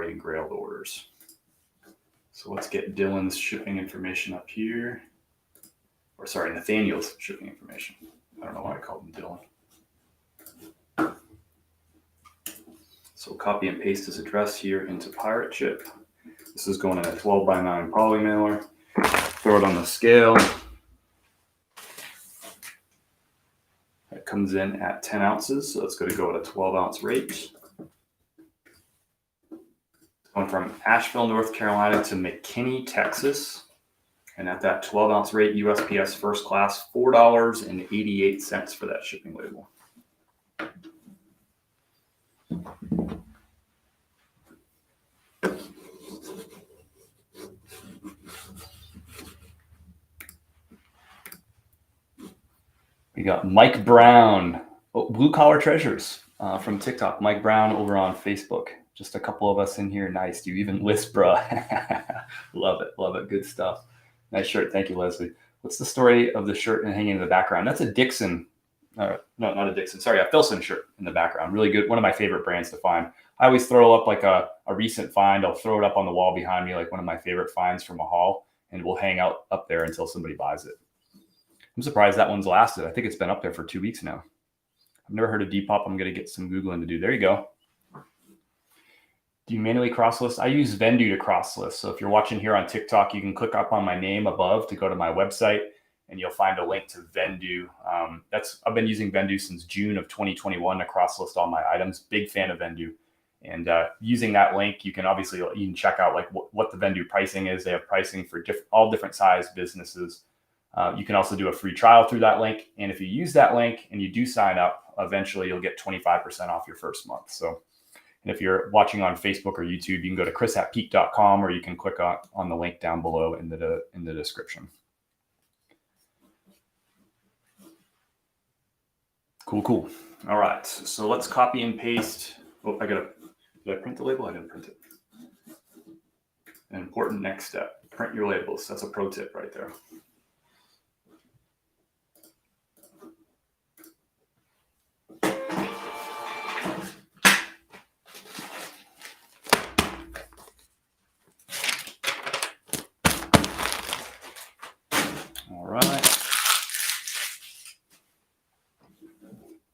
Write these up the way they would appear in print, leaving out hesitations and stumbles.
and Grailed orders. So let's get Dylan's shipping information up here. Or sorry, Nathaniel's shipping information. I don't know why I called him Dylan. So copy and paste his address here into Pirate Ship. This is going in a 12x9 poly mailer. Throw it on the scale. It comes in at 10 ounces, so it's going to go at a 12-ounce rate. It's going from Asheville, North Carolina to McKinney, Texas. And at that 12-ounce rate, USPS first class, $4.88 for that shipping label. We got Mike Brown, Blue Collar Treasures from TikTok. Mike Brown over on Facebook. Just a couple of us in here. Nice. You even list, bro. Love it. Love it. Good stuff. Nice shirt. Thank you, Leslie. What's the story of the shirt and hanging in the background? That's a Dixon. No, not a Dixon. Sorry, a Filson shirt in the background. Really good. One of my favorite brands to find. I always throw up like a recent find. I'll throw it up on the wall behind me, like one of my favorite finds from a haul, and we'll hang out up there until somebody buys it. I'm surprised that one's lasted. I think it's been up there for 2 weeks now. I've never heard of Depop. I'm going to get some Googling to do. There you go. Do you manually cross list? I use Vendu to cross list. So if you're watching here on TikTok, you can click up on my name above to go to my website, and you'll find a link to Vendu. I've been using Vendu since June of 2021 to cross list all my items. Big fan of Vendu. And using that link, you can check out like what the Vendu pricing is. They have pricing for all different size businesses. You can also do a free trial through that link. And if you use that link and you do sign up, eventually you'll get 25% off your first month. So, and if you're watching on Facebook or YouTube, you can go to chris@peak.com, or you can click on the link down below in the description. Cool. All right. So let's copy and paste. Oh, did I print the label? I didn't print it. An important next step, print your labels. That's a pro tip right there. All right.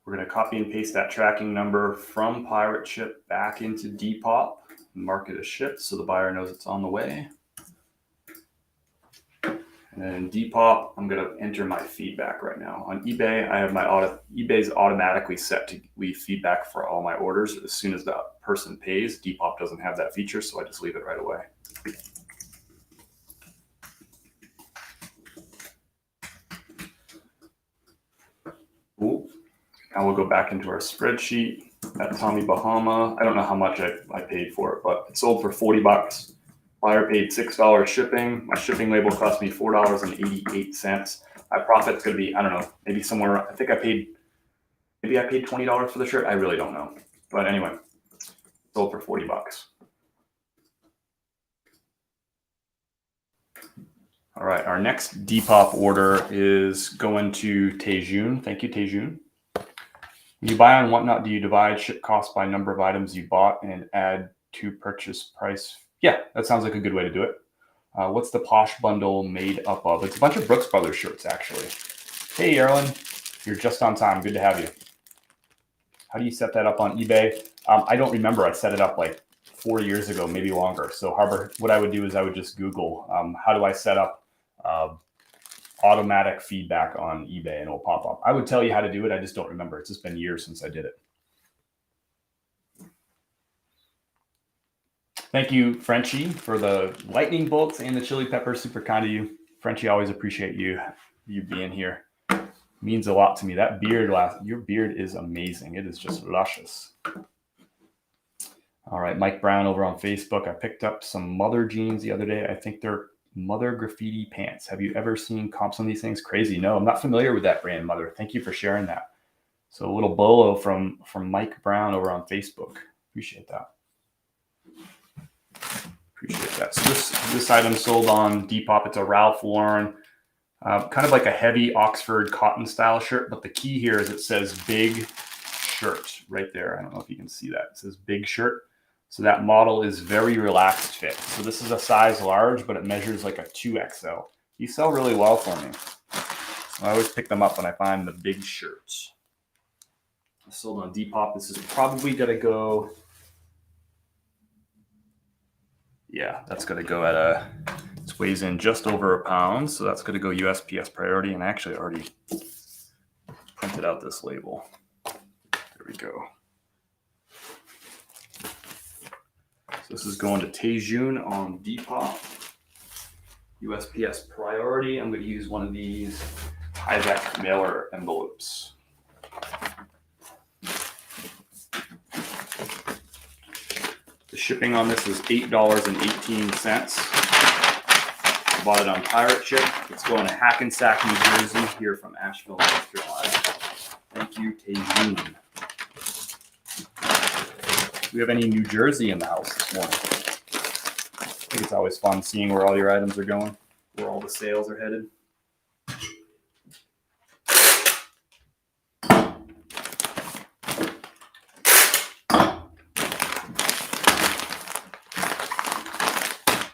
We're going to copy and paste that tracking number from Pirate Ship back into Depop and mark it as shipped so the buyer knows it's on the way. And then in Depop, I'm going to enter my feedback right now. On eBay, I have eBay's automatically set to leave feedback for all my orders as soon as the person pays. Depop doesn't have that feature, so I just leave it right away. Ooh. Now we'll go back into our spreadsheet. That Tommy Bahama, I don't know how much I paid for it, but it sold for $40. Buyer paid $6 shipping. My shipping label cost me $4.88. My profit's going to be, I don't know, maybe somewhere. I think I paid $20 for the shirt. I really don't know. But anyway, sold for $40. All right, our next Depop order is going to Tejun. Thank you, Tejun. When you buy on Whatnot, do you divide ship cost by number of items you bought and add to purchase price? Yeah, that sounds like a good way to do it. What's the Posh bundle made up of? It's a bunch of Brooks Brothers shirts, actually. Hey, Erlen, you're just on time. Good to have you. How do you set that up on eBay? I don't remember. I set it up like 4 years ago, maybe longer. So Harbor, what I would do is I would just Google, how do I set up automatic feedback on eBay, and it'll pop up. I would tell you how to do it. I just don't remember. It's just been years since I did it. Thank you, Frenchie, for the lightning bolts and the chili peppers. Super kind of you. Frenchie, always appreciate you being here. It means a lot to me. That beard, your beard is amazing. It is just luscious. All right, Mike Brown over on Facebook. I picked up some Mother jeans the other day. I think they're Mother graffiti pants. Have you ever seen comps on these things? Crazy. No, I'm not familiar with that brand, Mother. Thank you for sharing that. So a little bolo from Mike Brown over on Facebook. Appreciate that. Appreciate that. So this item sold on Depop. It's a Ralph Lauren, kind of like a heavy Oxford cotton style shirt. But the key here is it says big shirt right there. I don't know if you can see that. It says big shirt. So that model is very relaxed fit. So this is a size large, but it measures like a 2XL. These sell really well for me. I always pick them up when I find the big shirts. Sold on Depop. This is probably gonna go. Yeah, that's gonna go at it weighs in just over a pound, so that's gonna go USPS priority. And I actually already printed out this label. There we go. So this is going to Tejun on Depop. USPS priority. I'm going to use one of these Tyvek mailer envelopes. The shipping on this is $8.18. I bought it on Pirate Ship. It's going to Hackensack, New Jersey, here from Asheville, North Carolina. Thank you, Tejun. Do we have any New Jersey in the house this morning? I think it's always fun seeing where all your items are going, where all the sales are headed.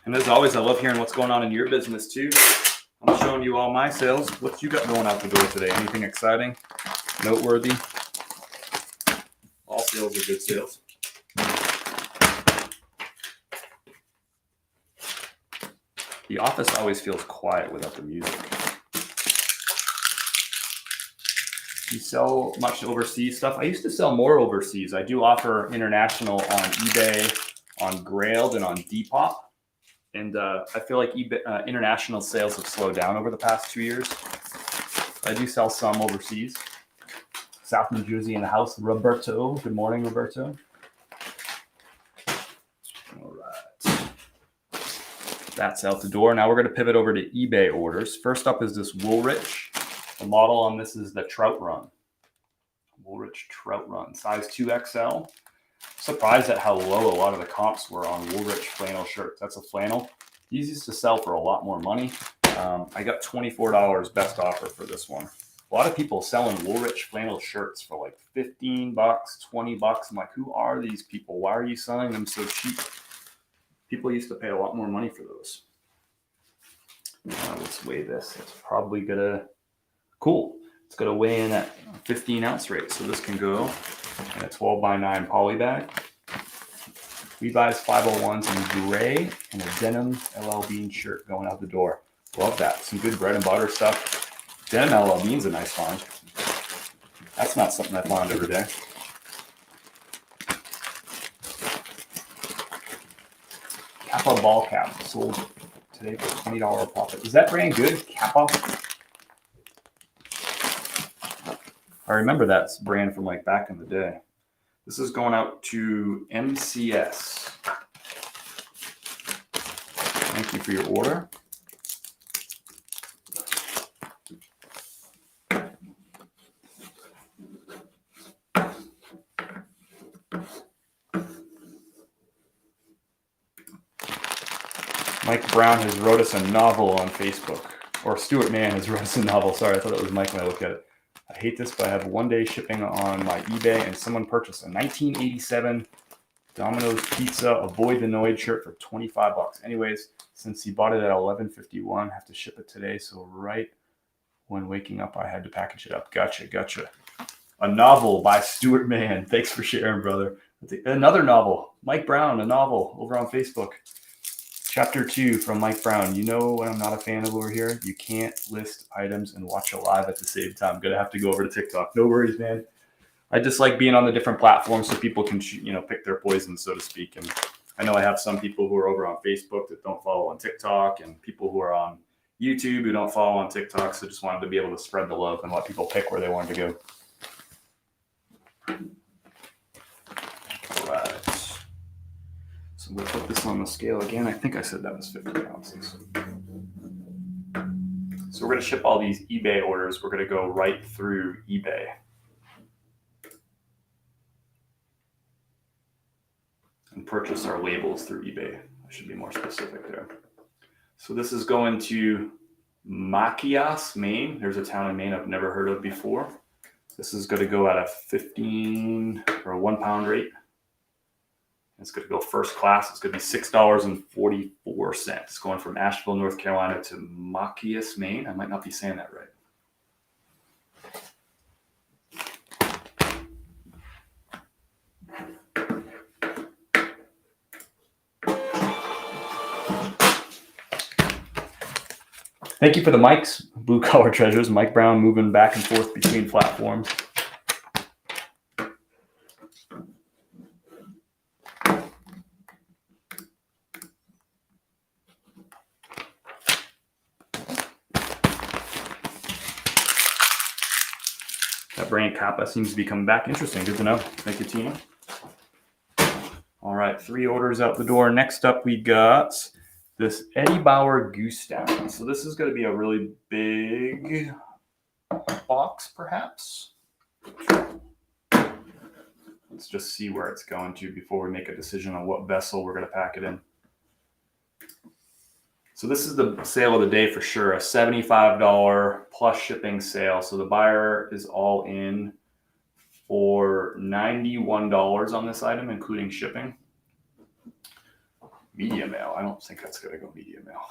And as always, I love hearing what's going on in your business too. I'm showing you all my sales. What you got going out the door today? Anything exciting, noteworthy? All sales are good sales. The office always feels quiet without the music. You sell much overseas stuff? I used to sell more overseas. I do offer international on eBay, on Grailed, and on Depop. And I feel like eBay, international sales have slowed down over the past 2 years. I do sell some overseas. South New Jersey in the house, Roberto. Good morning, Roberto. All right. That's out the door. Now we're going to pivot over to eBay orders. First up is this Woolrich. The model on this is the Trout Run. Woolrich Trout Run, size 2XL. Surprised at how low a lot of the comps were on Woolrich flannel shirts. That's a flannel. These used to sell for a lot more money. I got $24 best offer for this one. A lot of people selling Woolrich flannel shirts for like $15, $20. I'm like, who are these people? Why are you selling them so cheap? People used to pay a lot more money for those. Let's weigh this. It's probably gonna, cool. It's gonna weigh in at 15 ounce rate. So this can go in a 12x9 poly bag. Levi's 501s in gray and a denim LL Bean shirt going out the door. Love that. Some good bread and butter stuff. Denim LL Bean's a nice find. That's not something I find every day. Kappa ball cap sold today for $20 profit. Is that brand good? Kappa? I remember that brand from like back in the day. This is going out to MCS. Thank you for your order. Mike Brown has wrote us a novel on Facebook. Or Stuart Mann has wrote us a novel. Sorry, I thought it was Mike when I looked at it. I hate this, but I have one-day shipping on my eBay, and someone purchased a 1987 Domino's Pizza Avoid the Noid shirt for $25. Anyways, since he bought it at 11:51, I have to ship it today. So right when waking up, I had to package it up. Gotcha. A novel by Stuart Mann. Thanks for sharing, brother. Another novel. Mike Brown, a novel over on Facebook. Chapter 2 from Mike Brown. You know what I'm not a fan of over here? You can't list items and watch a live at the same time. I'm going to have to go over to TikTok. No worries, man. I just like being on the different platforms so people can, pick their poison, so to speak. And I know I have some people who are over on Facebook that don't follow on TikTok, and people who are on YouTube who don't follow on TikTok. So just wanted to be able to spread the love and let people pick where they wanted to go. All right. So we'll put this on the scale again. I think I said that was 50 ounces. So we're going to ship all these eBay orders. We're going to go right through eBay. And purchase our labels through eBay. I should be more specific there. So this is going to Machias, Maine. There's a town in Maine I've never heard of before. This is going to go at a 15 or a 1 pound rate. It's going to go first class. It's going to be $6.44. It's going from Asheville, North Carolina to Machias, Maine. I might not be saying that right. Thank you for the mics, Blue Collar Treasures. Mike Brown moving back and forth between platforms. That brand Kappa seems to be coming back. Interesting. Good to know. Thank you, Tina. All right, 3 orders out the door. Next up, we got this Eddie Bauer Goose Down. So this is going to be a really big box, perhaps. Let's just see where it's going to before we make a decision on what vessel we're going to pack it in. So this is the sale of the day for sure, a $75 plus shipping sale. So the buyer is all in for $91 on this item, including shipping. Media mail. I don't think that's going to go media mail.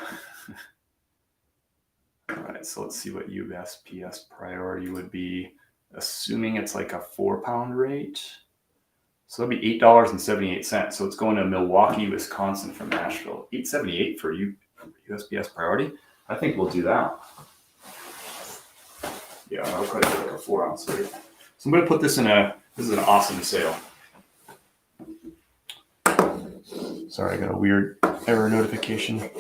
All right, so let's see what USPS priority would be, assuming it's like a 4-pound rate. So that'll be $8.78. So it's going to Milwaukee, Wisconsin from Nashville. $8.78 for USPS priority. I think we'll do that. Yeah, I'll probably do like a 4-ounce rate. So I'm going to put this in this is an awesome sale. Sorry, I got a weird error notification.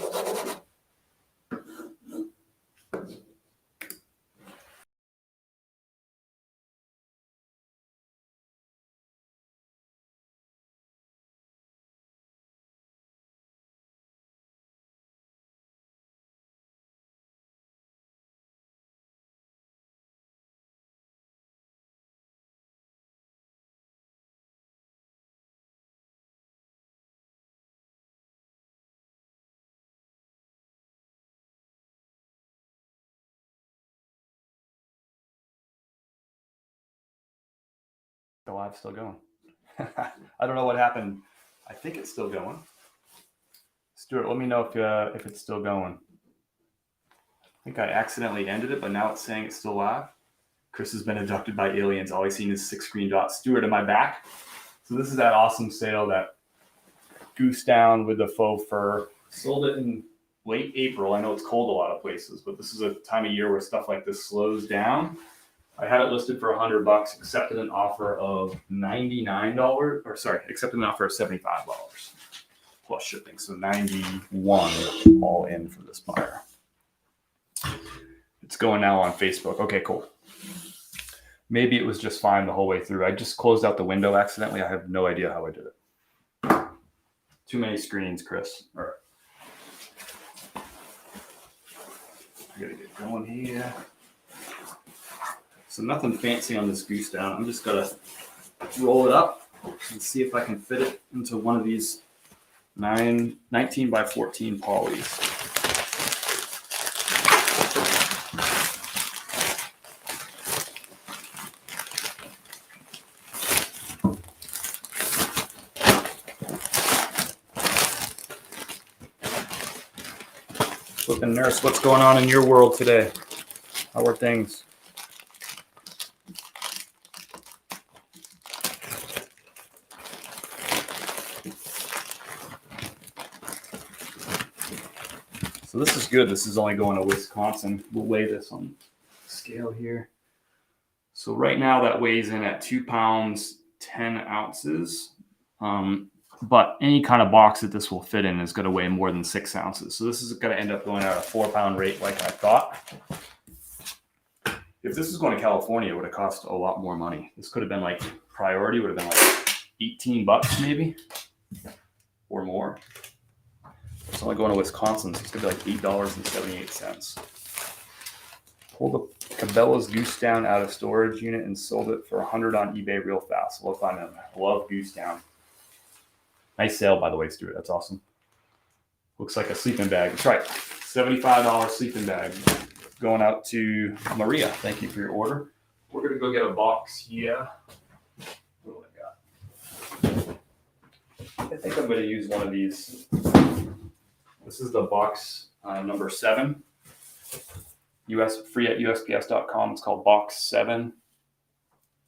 The live's still going. I don't know what happened. I think it's still going. Stuart, let me know if it's still going. I think I accidentally ended it, but now it's saying it's still live. Chris has been abducted by aliens. All he's seen is 6 green dots. Stuart, am I back? So this is that awesome sale, that goose down with the faux fur. Sold it in late April. I know it's cold a lot of places, but this is a time of year where stuff like this slows down. I had it listed for $100, accepted an offer of $99, or sorry, accepted an offer of $75 plus shipping. So $91 all in for this buyer. It's going now on Facebook. Okay, cool. Maybe it was just fine the whole way through. I just closed out the window accidentally. I have no idea how I did it. Too many screens, Chris. All right. I gotta get going here. So nothing fancy on this goose down. I'm just gonna roll it up and see if I can fit it into one of these 19 by 14 polys. Flipping nurse, what's going on in your world today? How are things? So this is good. This is only going to Wisconsin. We'll weigh this on scale here. So right now that weighs in at 2 pounds, 10 ounces. But any kind of box that this will fit in is going to weigh more than 6 ounces. So this is going to end up going at a 4-pound rate like I thought. If this was going to California, it would have cost a lot more money. This could have been like priority, would have been like $18 maybe or more. It's only going to Wisconsin, so it's going to be like $8.78. Pulled the Cabela's Goose Down out of storage unit and sold it for $100 on eBay real fast. Love finding them. I love Goose Down. Nice sale, by the way, Stuart. That's awesome. Looks like a sleeping bag. That's right. $75 sleeping bag. Going out to Maria. Thank you for your order. We're going to go get a box here. What do I got? I think I'm going to use one of these. This is the box number 7. Free at USPS.com. It's called box 7.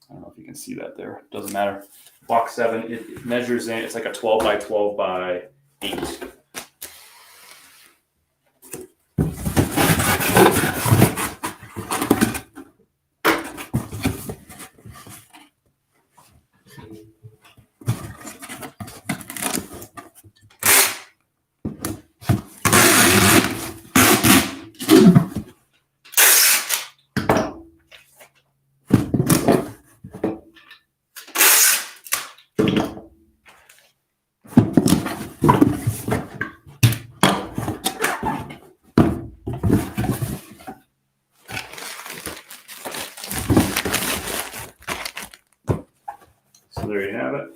I don't know if you can see that there. Doesn't matter. Box 7. It measures in. It's like a 12 by 12 by 8. So there you have it.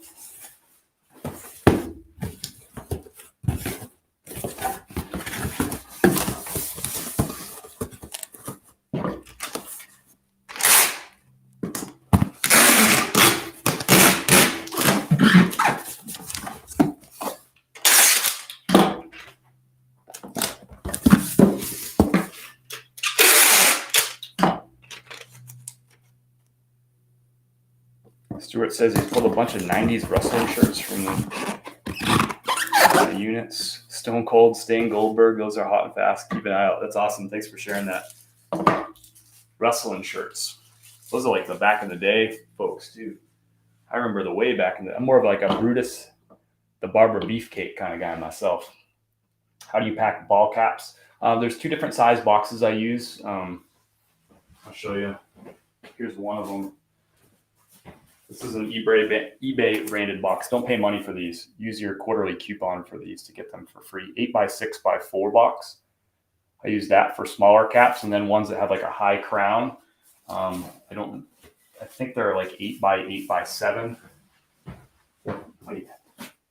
Stuart says he's pulled a bunch of 90s wrestling shirts from the units. Stone Cold, Sting, Goldberg, those are hot and fast. Keep an eye out. That's awesome. Thanks for sharing that. Wrestling shirts. Those are like the back in the day folks, too. I remember the way back in the... I'm more of like a Brutus, the Barber Beefcake kind of guy myself. How do you pack ball caps? There's 2 different size boxes I use. I'll show you. Here's one of them. This is an eBay branded box. Don't pay money for these. Use your quarterly coupon for these to get them for free. 8x6x4 box. I use that for smaller caps, and then ones that have like a high crown. I think they're like 8x8x7. Wait,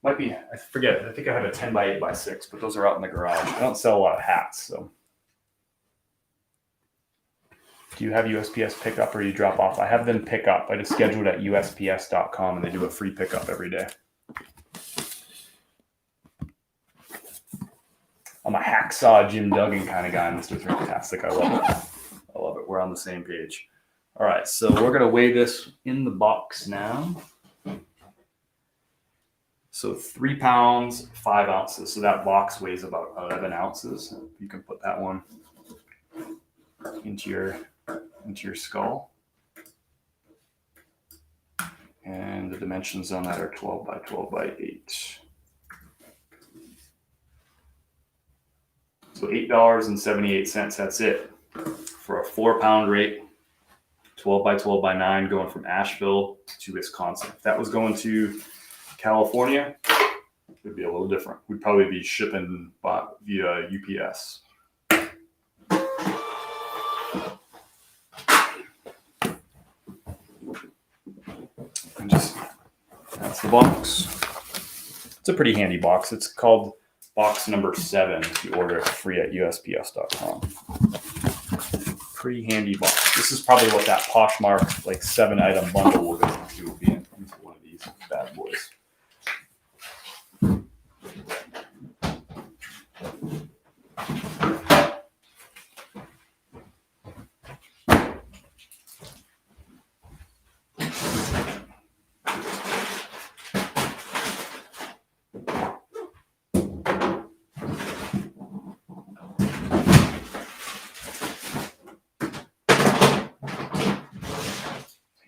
might be. I forget. I think I have a 10x8x6, but those are out in the garage. I don't sell a lot of hats, so. Do you have USPS pickup or you drop off? I have them pick up. I just scheduled at USPS.com and they do a free pickup every day. I'm a hacksaw Jim Duggan kind of guy, Mr. Fantastic. I love it. I love it. We're on the same page. All right, so we're going to weigh this in the box now. So 3 pounds, 5 ounces. So that box weighs about 11 ounces. You can put that one into your skull. And the dimensions on that are 12 by 12 by 8. So $8.78, that's it for a 4-pound rate, 12 by 12 by 9 going from Asheville to Wisconsin. If that was going to California, it would be a little different. We'd probably be shipping via UPS. And that's the box. It's a pretty handy box. It's called box number 7 if you order it free at USPS.com. Pretty handy box. This is probably what that Poshmark like 7-item bundle we're going to do will be into one of these bad boys.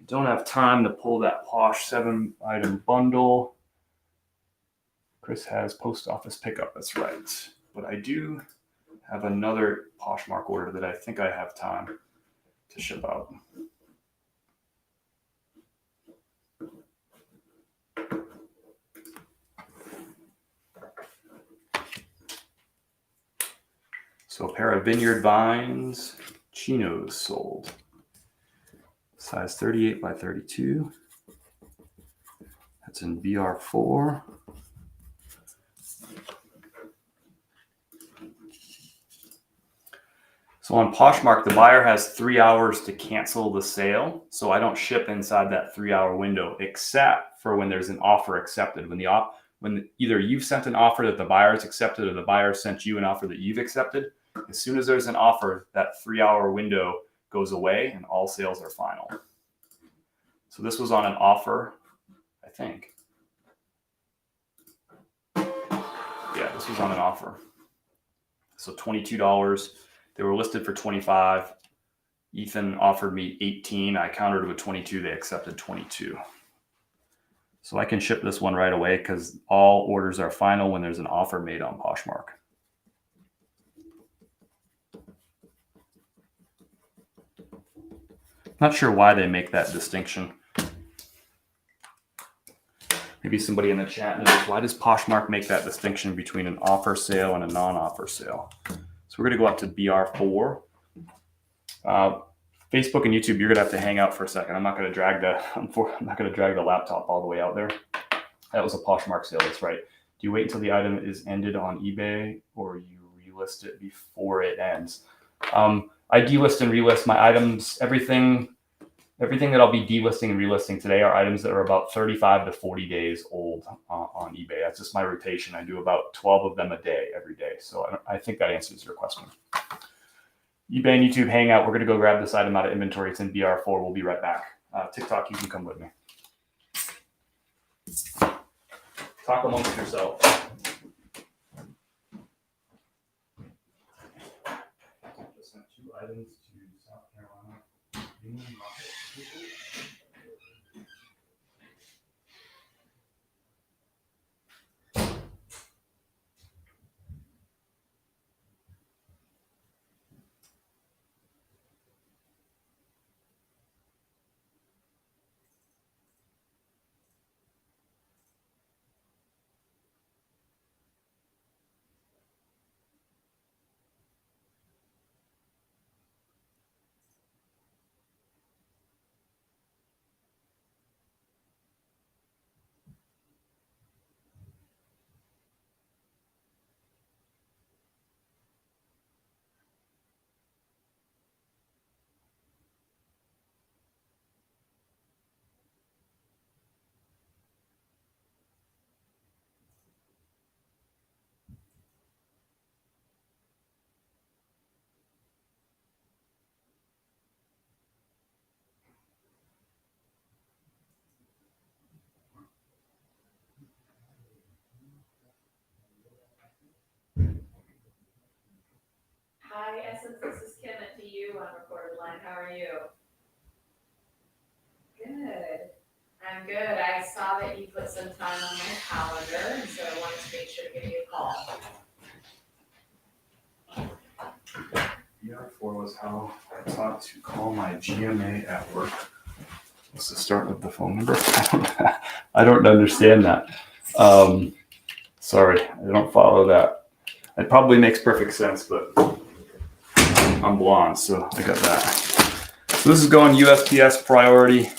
Don't have time to pull that Posh 7-item bundle. Chris has post office pickup, that's right. But I do have another Poshmark order that I think I have time to ship out. So a pair of Vineyard Vines chinos sold. Size 38 by 32. That's in VR4. So on Poshmark, the buyer has 3 hours to cancel the sale. So I don't ship inside that 3-hour window, except for when there's an offer accepted. When when either you've sent an offer that the buyer's accepted or the buyer sent you an offer that you've accepted, as soon as there's an offer, that 3-hour window goes away and all sales are final. So this was on an offer, I think. Yeah, this was on an offer. So $22. They were listed for $25. Ethan offered me $18. I countered with $22. They accepted $22. So I can ship this one right away because all orders are final when there's an offer made on Poshmark. Not sure why they make that distinction. Maybe somebody in the chat knows, why does Poshmark make that distinction between an offer sale and a non-offer sale? So we're going to go up to BR4. Facebook and YouTube, you're going to have to hang out for a second. I'm not going to drag the laptop all the way out there. That was a Poshmark sale, that's right. Do you wait until the item is ended on eBay or you relist it before it ends? I delist and relist my items. Everything that I'll be delisting and relisting today are items that are about 35 to 40 days old on eBay. That's just my rotation. I do about 12 of them a day every day. So I think that answers your question. eBay and YouTube Hangout. We're going to go grab this item out of inventory. It's in BR4. We'll be right back. TikTok, you can come with me. Talk amongst yourselves. Just sent 2 items to South Carolina. Union Market. Hi, Essence, this is Kim at DU on recorded line. How are you? Good. I'm good. I saw that you put some time on my calendar, and so I wanted to make sure to give you a call. BR4 was how I taught to call my GMA at work. What's the start of the phone number? I don't understand that. Sorry, I don't follow that. It probably makes perfect sense, but I'm blonde, so I got that. So this is going USPS priority.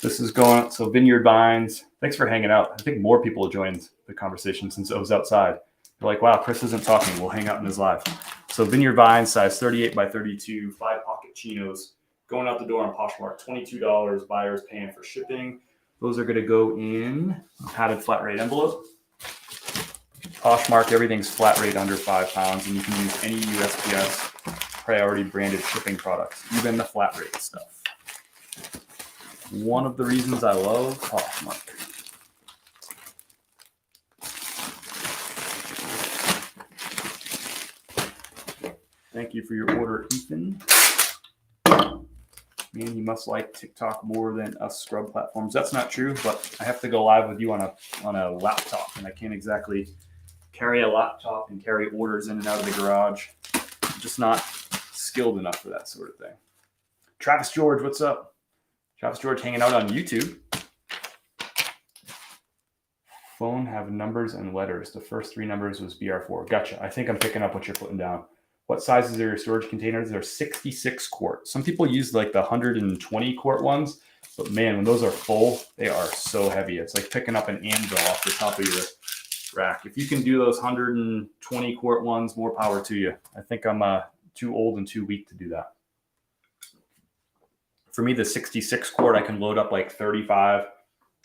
This is going, so Vineyard Vines. Thanks for hanging out. I think more people joined the conversation since I was outside. They're like, wow, Chris isn't talking. We'll hang out in his live. So Vineyard Vines, size 38 by 32, 5 pocket chinos, going out the door on Poshmark, $22. Buyers paying for shipping. Those are going to go in a padded flat rate envelope. Poshmark, everything's flat rate under 5 pounds, and you can use any USPS priority branded shipping products, even the flat rate stuff. One of the reasons I love Poshmark. Thank you for your order, Ethan. Man, you must like TikTok more than us scrub platforms. That's not true, but I have to go live with you on a laptop, and I can't exactly carry a laptop and carry orders in and out of the garage. I'm just not skilled enough for that sort of thing. Travis George, what's up? Travis George hanging out on YouTube. Phone have numbers and letters. The first 3 numbers was BR4. Gotcha. I think I'm picking up what you're putting down. What sizes are your storage containers? They're 66 quart. Some people use like the 120 quart ones, but man, when those are full, they are so heavy. It's like picking up an anvil off the top of your rack. If you can do those 120 quart ones, more power to you. I think I'm too old and too weak to do that. For me, the 66 quart, I can load up like 35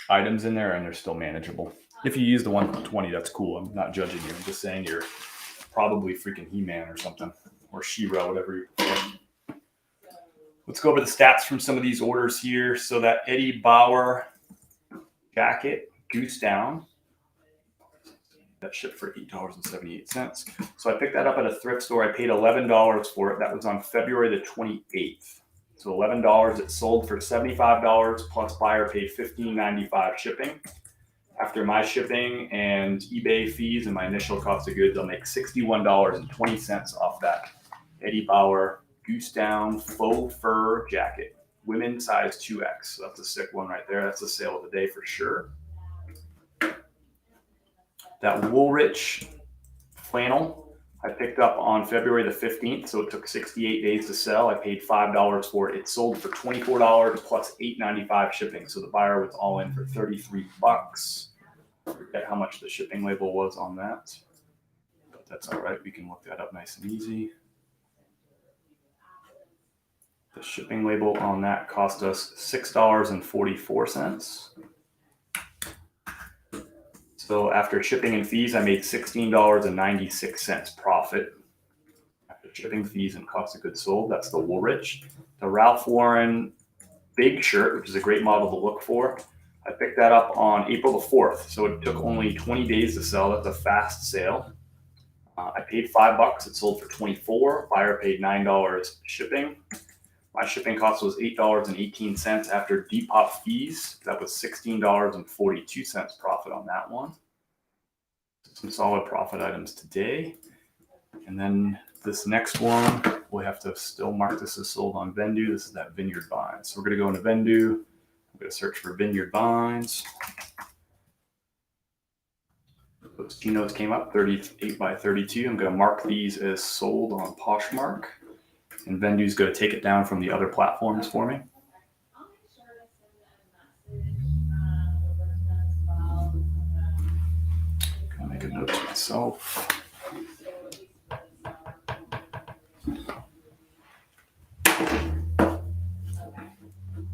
items in there and they're still manageable. If you use the 120, that's cool. I'm not judging you. I'm just saying you're probably freaking He-Man or something, or She-Ra, whatever you prefer. Let's go over the stats from some of these orders here. So that Eddie Bauer jacket, Goose Down, that shipped for $8.78. So I picked that up at a thrift store. I paid $11 for it. That was on February the 28th. So $11. It sold for $75 plus buyer paid $15.95 shipping. After my shipping and eBay fees and my initial cost of goods, I'll make $61.20 off that Eddie Bauer Goose Down faux fur jacket, women's size 2X. So that's a sick one right there. That's the sale of the day for sure. That Woolrich flannel I picked up on February the 15th, so it took 68 days to sell. I paid $5 for it. It sold for $24 plus $8.95 shipping. So the buyer was all in for $33. I forget how much the shipping label was on that, but that's all right. We can look that up nice and easy. The shipping label on that cost us $6.44. So after shipping and fees, I made $16.96 profit. After shipping fees and cost of goods sold, that's the Woolrich. The Ralph Lauren big shirt, which is a great model to look for. I picked that up on April the 4th. So it took only 20 days to sell. That's a fast sale. I paid $5. It sold for $24. Buyer paid $9 shipping. My shipping cost was $8.18 after Depop fees. That was $16.42 profit on that one. Some solid profit items today. And then this next one, we have to still mark this as sold on Vendu. This is that Vineyard Vines. So we're going to go into Vendu. I'm going to search for Vineyard Vines. Those chinos came up 38 by 32. I'm going to mark these as sold on Poshmark. And Vendu's going to take it down from the other platforms for me. I'll make a note to myself.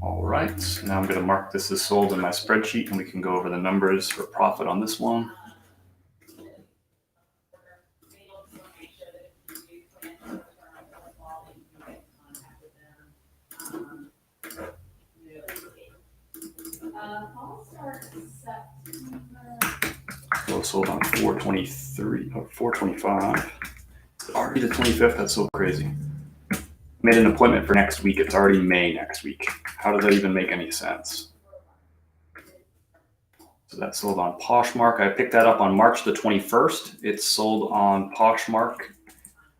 All right, now I'm going to mark this as sold in my spreadsheet, and we can go over the numbers for profit on this one. So sold on 423 or 425. It's already the 25th. That's so crazy. Made an appointment for next week. It's already May next week. How does that even make any sense? So that sold on Poshmark. I picked that up on March the 21st. It's sold on Poshmark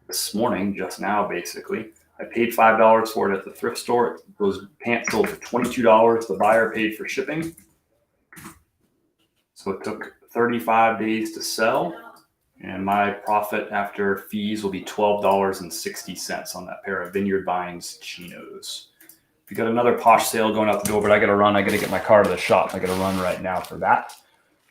this morning, just now, basically. I paid $5 for it at the thrift store. Those pants sold for $22. The buyer paid for shipping. So it took 35 days to sell. And my profit after fees will be $12.60 on that pair of Vineyard Vines chinos. We got another Posh sale going out the door, but I got to run. I got to get my car to the shop. I got to run right now for that.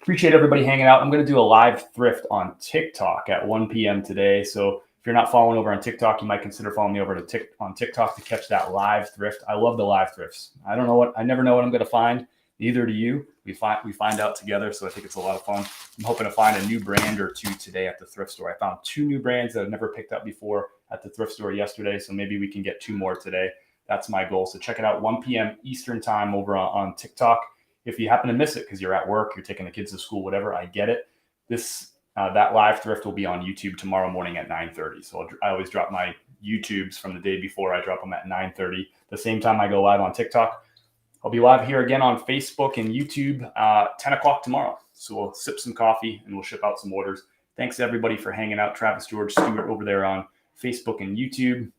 Appreciate everybody hanging out. I'm going to do a live thrift on TikTok at 1 p.m. today. So if you're not following over on TikTok, you might consider following me over on TikTok to catch that live thrift. I love the live thrifts. I never know what I'm going to find. Neither do you. We find out together, so I think it's a lot of fun. I'm hoping to find a new brand or two today at the thrift store. I found 2 new brands that I've never picked up before at the thrift store yesterday, so maybe we can get 2 more today. That's my goal. So check it out, 1 p.m. Eastern time over on TikTok. If you happen to miss it because you're at work, you're taking the kids to school, whatever, I get it. That live thrift will be on YouTube tomorrow morning at 9:30. So I always drop my YouTubes from the day before. I drop them at 9:30. The same time I go live on TikTok. I'll be live here again on Facebook and YouTube 10 o'clock tomorrow. So we'll sip some coffee and we'll ship out some orders. Thanks to everybody for hanging out. Travis, George, Stewart over there on Facebook and YouTube.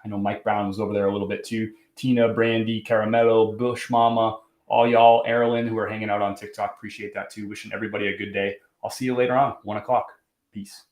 I know Mike Brown was over there a little bit too. Tina, Brandy, Caramello, Bush Mama, all y'all, Erilyn, who are hanging out on TikTok. Appreciate that too. Wishing everybody a good day. I'll see you later on, 1 o'clock. Peace.